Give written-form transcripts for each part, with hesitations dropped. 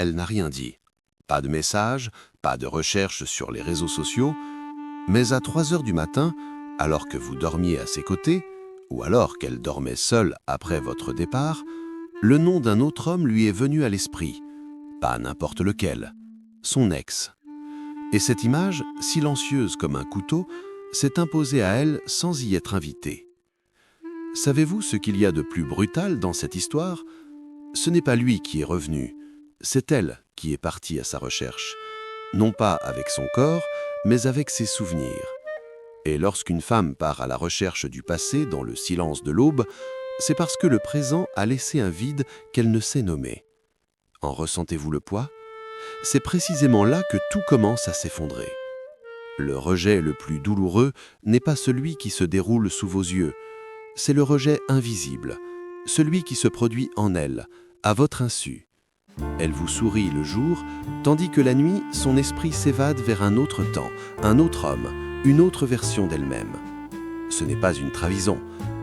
elle n'a rien dit. Pas de message, pas de recherche sur les réseaux sociaux, mais à 3 heures du matin, alors que vous dormiez à ses côtés, ou alors qu'elle dormait seule après votre départ, le nom d'un autre homme lui est venu à l'esprit, pas n'importe lequel, son ex. Et cette image, silencieuse comme un couteau, s'est imposée à elle sans y être invitée. Savez-vous ce qu'il y a de plus brutal dans cette histoire ? Ce n'est pas lui qui est revenu, c'est elle qui est partie à sa recherche, non pas avec son corps, mais avec ses souvenirs. Et lorsqu'une femme part à la recherche du passé dans le silence de l'aube, c'est parce que le présent a laissé un vide qu'elle ne sait nommer. En ressentez-vous le poids ? C'est précisément là que tout commence à s'effondrer. Le rejet le plus douloureux n'est pas celui qui se déroule sous vos yeux, c'est le rejet invisible, celui qui se produit en elle, à votre insu. Elle vous sourit le jour, tandis que la nuit, son esprit s'évade vers un autre temps, un autre homme, une autre version d'elle-même. Ce n'est pas une trahison,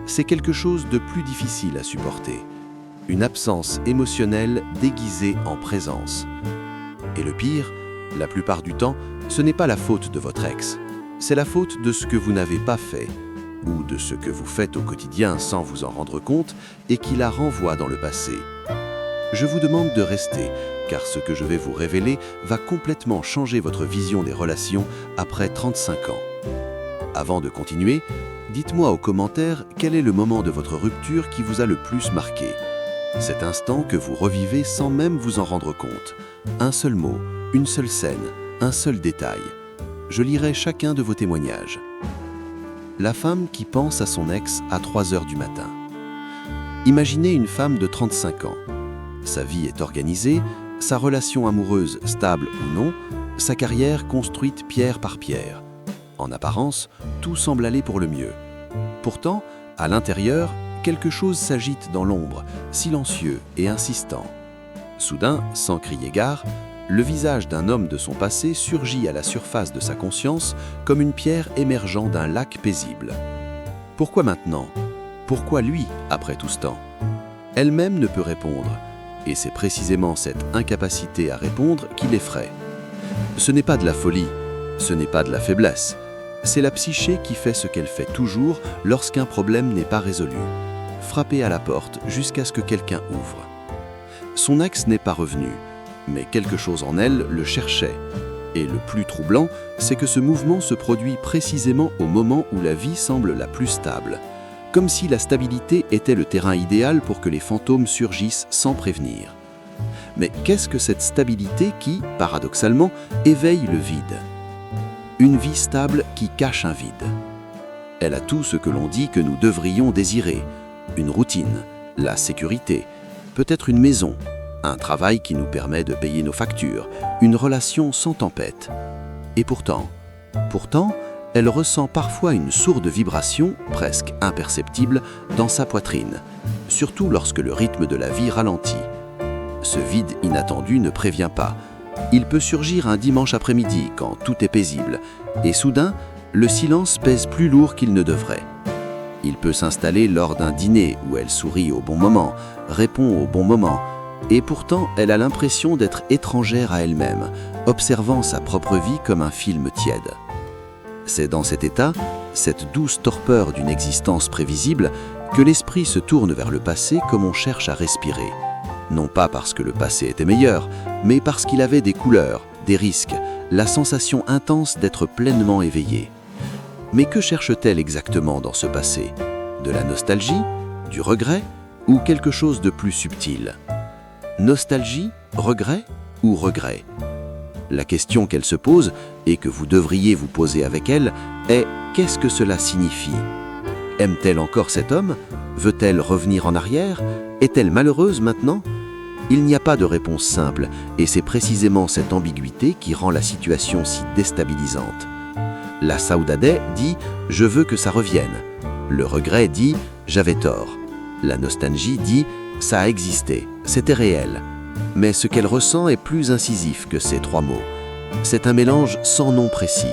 c'est quelque chose de plus difficile à supporter. Une absence émotionnelle déguisée en présence. Et le pire, la plupart du temps, ce n'est pas la faute de votre ex, c'est la faute de ce que vous n'avez pas fait, ou de ce que vous faites au quotidien sans vous en rendre compte et qui la renvoie dans le passé. Je vous demande de rester, car ce que je vais vous révéler va complètement changer votre vision des relations après 35 ans. Avant de continuer, dites-moi aux commentaires quel est le moment de votre rupture qui vous a le plus marqué. Cet instant que vous revivez sans même vous en rendre compte. Un seul mot, une seule scène, un seul détail. Je lirai chacun de vos témoignages. La femme qui pense à son ex à 3 heures du matin. Imaginez une femme de 35 ans. Sa vie est organisée, sa relation amoureuse stable ou non, sa carrière construite pierre par pierre. En apparence, tout semble aller pour le mieux. Pourtant, à l'intérieur, quelque chose s'agite dans l'ombre, silencieux et insistant. Soudain, sans crier gare, le visage d'un homme de son passé surgit à la surface de sa conscience comme une pierre émergeant d'un lac paisible. Pourquoi maintenant ? Pourquoi lui, après tout ce temps ? Elle-même ne peut répondre, et c'est précisément cette incapacité à répondre qui l'effraie. Ce n'est pas de la folie, ce n'est pas de la faiblesse, c'est la psyché qui fait ce qu'elle fait toujours lorsqu'un problème n'est pas résolu. Frapper à la porte jusqu'à ce que quelqu'un ouvre. Son ex n'est pas revenu, mais quelque chose en elle le cherchait. Et le plus troublant, c'est que ce mouvement se produit précisément au moment où la vie semble la plus stable. Comme si la stabilité était le terrain idéal pour que les fantômes surgissent sans prévenir. Mais qu'est-ce que cette stabilité qui, paradoxalement, éveille le vide ? Une vie stable qui cache un vide. Elle a tout ce que l'on dit que nous devrions désirer. Une routine, la sécurité, peut-être une maison, un travail qui nous permet de payer nos factures, une relation sans tempête. Et pourtant, elle ressent parfois une sourde vibration, presque imperceptible, dans sa poitrine, surtout lorsque le rythme de la vie ralentit. Ce vide inattendu ne prévient pas. Il peut surgir un dimanche après-midi quand tout est paisible, et soudain, le silence pèse plus lourd qu'il ne devrait. Il peut s'installer lors d'un dîner où elle sourit au bon moment, répond au bon moment, et pourtant elle a l'impression d'être étrangère à elle-même, observant sa propre vie comme un film tiède. C'est dans cet état, cette douce torpeur d'une existence prévisible, que l'esprit se tourne vers le passé comme on cherche à respirer. Non pas parce que le passé était meilleur, mais parce qu'il avait des couleurs, des risques, la sensation intense d'être pleinement éveillé. Mais que cherche-t-elle exactement dans ce passé ? De la nostalgie ? Du regret ? Ou quelque chose de plus subtil ? Nostalgie ? Regret ? Ou regret ? La question qu'elle se pose, et que vous devriez vous poser avec elle, est « qu'est-ce que cela signifie ?» Aime-t-elle encore cet homme ? Veut-elle revenir en arrière ? Est-elle malheureuse maintenant ? Il n'y a pas de réponse simple, et c'est précisément cette ambiguïté qui rend la situation si déstabilisante. La Saudade dit « je veux que ça revienne ». Le regret dit « j'avais tort ». La nostalgie dit « ça a existé, c'était réel ». Mais ce qu'elle ressent est plus incisif que ces 3 mots. C'est un mélange sans nom précis,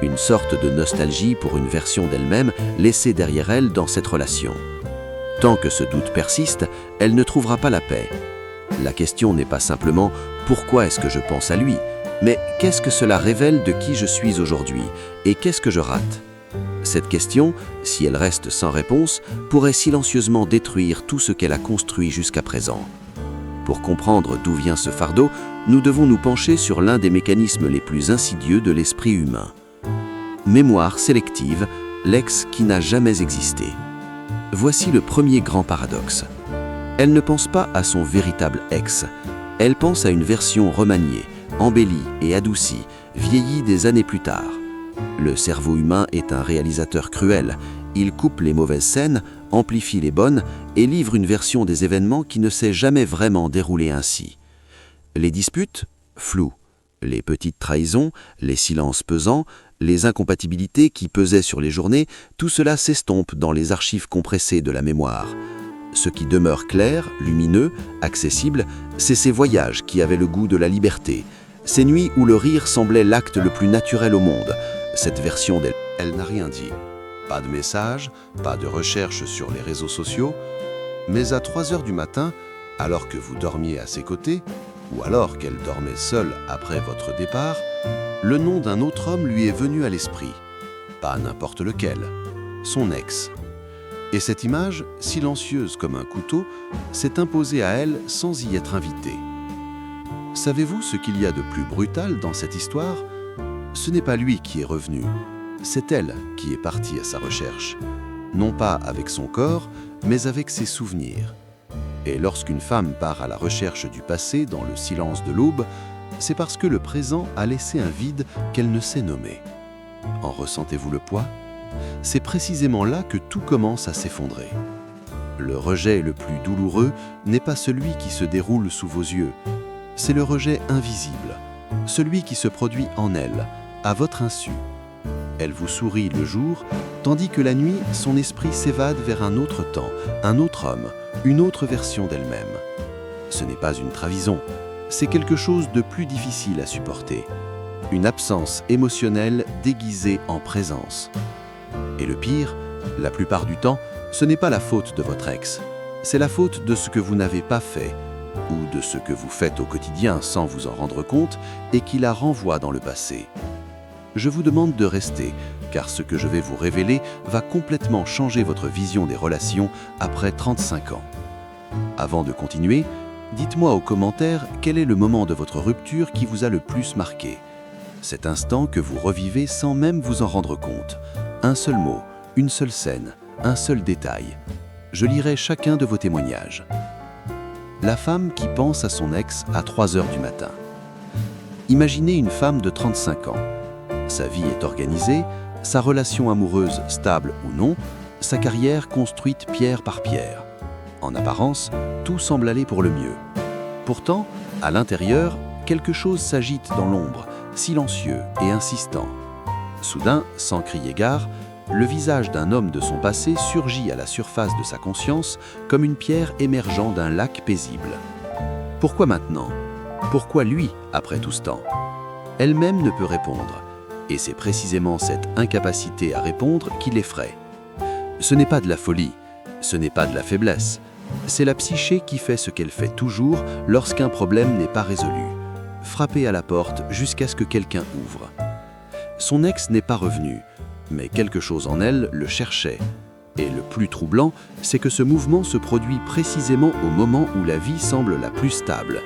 une sorte de nostalgie pour une version d'elle-même laissée derrière elle dans cette relation. Tant que ce doute persiste, elle ne trouvera pas la paix. La question n'est pas simplement « pourquoi est-ce que je pense à lui ?», mais « qu'est-ce que cela révèle de qui je suis aujourd'hui et qu'est-ce que je rate ?» Cette question, si elle reste sans réponse, pourrait silencieusement détruire tout ce qu'elle a construit jusqu'à présent. Pour comprendre d'où vient ce fardeau, nous devons nous pencher sur l'un des mécanismes les plus insidieux de l'esprit humain. Mémoire sélective, l'ex qui n'a jamais existé. Voici le premier grand paradoxe. Elle ne pense pas à son véritable ex, elle pense à une version remaniée, embellie et adoucie, vieillie des années plus tard. Le cerveau humain est un réalisateur cruel. Il coupe les mauvaises scènes, amplifie les bonnes et livre une version des événements qui ne s'est jamais vraiment déroulée ainsi. Les disputes, floues. Les petites trahisons, les silences pesants, les incompatibilités qui pesaient sur les journées, tout cela s'estompe dans les archives compressées de la mémoire. Ce qui demeure clair, lumineux, accessible, c'est ces voyages qui avaient le goût de la liberté, ces nuits où le rire semblait l'acte le plus naturel au monde. Cette version d'elle, Elle n'a rien dit. Pas de message, pas de recherche sur les réseaux sociaux, mais à 3 heures du matin, alors que vous dormiez à ses côtés, ou alors qu'elle dormait seule après votre départ, le nom d'un autre homme lui est venu à l'esprit. Pas n'importe lequel, son ex. Et cette image, silencieuse comme un couteau, s'est imposée à elle sans y être invitée. Savez-vous ce qu'il y a de plus brutal dans cette histoire ? Ce n'est pas lui qui est revenu, c'est elle qui est partie à sa recherche, non pas avec son corps, mais avec ses souvenirs. Et lorsqu'une femme part à la recherche du passé dans le silence de l'aube, c'est parce que le présent a laissé un vide qu'elle ne sait nommer. En ressentez-vous le poids ? C'est précisément là que tout commence à s'effondrer. Le rejet le plus douloureux n'est pas celui qui se déroule sous vos yeux, c'est le rejet invisible, celui qui se produit en elle, à votre insu. Elle vous sourit le jour, tandis que la nuit, son esprit s'évade vers un autre temps, un autre homme, une autre version d'elle-même. Ce n'est pas une trahison, c'est quelque chose de plus difficile à supporter. Une absence émotionnelle déguisée en présence. Et le pire, la plupart du temps, ce n'est pas la faute de votre ex, c'est la faute de ce que vous n'avez pas fait, ou de ce que vous faites au quotidien sans vous en rendre compte et qui la renvoie dans le passé. Je vous demande de rester, car ce que je vais vous révéler va complètement changer votre vision des relations après 35 ans. Avant de continuer, dites-moi aux commentaires quel est le moment de votre rupture qui vous a le plus marqué. Cet instant que vous revivez sans même vous en rendre compte. Un seul mot, une seule scène, un seul détail. Je lirai chacun de vos témoignages. La femme qui pense à son ex à 3 heures du matin. Imaginez une femme de 35 ans. Sa vie est organisée, sa relation amoureuse stable ou non, sa carrière construite pierre par pierre. En apparence, tout semble aller pour le mieux. Pourtant, à l'intérieur, quelque chose s'agite dans l'ombre, silencieux et insistant. Soudain, sans crier gare, le visage d'un homme de son passé surgit à la surface de sa conscience comme une pierre émergeant d'un lac paisible. Pourquoi maintenant ? Pourquoi lui, après tout ce temps ? Elle-même ne peut répondre, et c'est précisément cette incapacité à répondre qui l'effraie. Ce n'est pas de la folie, ce n'est pas de la faiblesse, c'est la psyché qui fait ce qu'elle fait toujours lorsqu'un problème n'est pas résolu, frapper à la porte jusqu'à ce que quelqu'un ouvre. Son ex n'est pas revenu, mais quelque chose en elle le cherchait. Et le plus troublant, c'est que ce mouvement se produit précisément au moment où la vie semble la plus stable,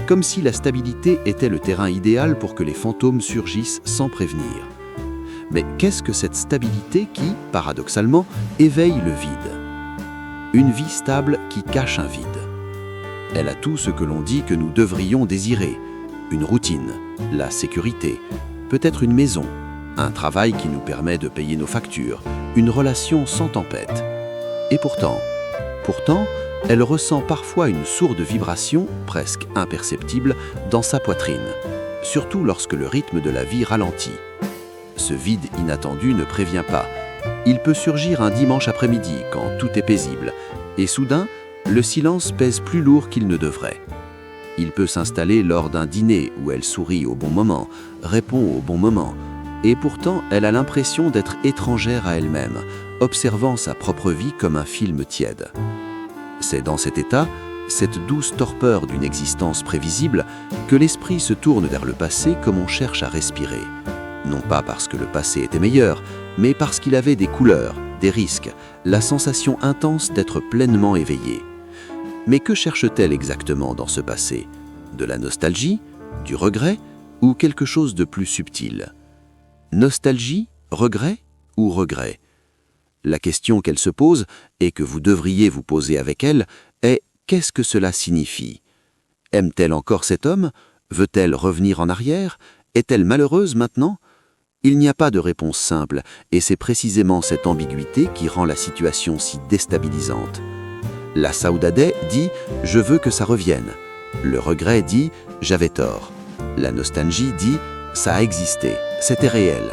comme si la stabilité était le terrain idéal pour que les fantômes surgissent sans prévenir. Mais qu'est-ce que cette stabilité qui, paradoxalement, éveille le vide ? Une vie stable qui cache un vide. Elle a tout ce que l'on dit que nous devrions désirer. Une routine, la sécurité, peut-être une maison, un travail qui nous permet de payer nos factures, une relation sans tempête. Et pourtant, elle ressent parfois une sourde vibration, presque imperceptible, dans sa poitrine, surtout lorsque le rythme de la vie ralentit. Ce vide inattendu ne prévient pas. Il peut surgir un dimanche après-midi quand tout est paisible, et soudain, le silence pèse plus lourd qu'il ne devrait. Il peut s'installer lors d'un dîner où elle sourit au bon moment, répond au bon moment, et pourtant elle a l'impression d'être étrangère à elle-même, observant sa propre vie comme un film tiède. C'est dans cet état, cette douce torpeur d'une existence prévisible, que l'esprit se tourne vers le passé comme on cherche à respirer. Non pas parce que le passé était meilleur, mais parce qu'il avait des couleurs, des risques, la sensation intense d'être pleinement éveillé. Mais que cherche-t-elle exactement dans ce passé? De la nostalgie, du regret ou quelque chose de plus subtil? Nostalgie, regret ou regret? La question qu'elle se pose, et que vous devriez vous poser avec elle, est « qu'est-ce que cela signifie ?» Aime-t-elle encore cet homme? Veut-elle revenir en arrière? Est-elle malheureuse maintenant? Il n'y a pas de réponse simple, et c'est précisément cette ambiguïté qui rend la situation si déstabilisante. La Saoudade dit « je veux que ça revienne ». Le regret dit « j'avais tort ». La nostalgie dit « ça a existé, c'était réel ».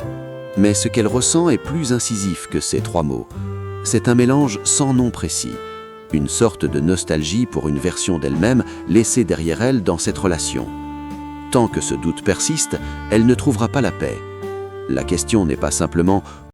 Mais ce qu'elle ressent est plus incisif que ces trois mots. C'est un mélange sans nom précis, une sorte de nostalgie pour une version d'elle-même laissée derrière elle dans cette relation. Tant que ce doute persiste, elle ne trouvera pas la paix. La question n'est pas simplement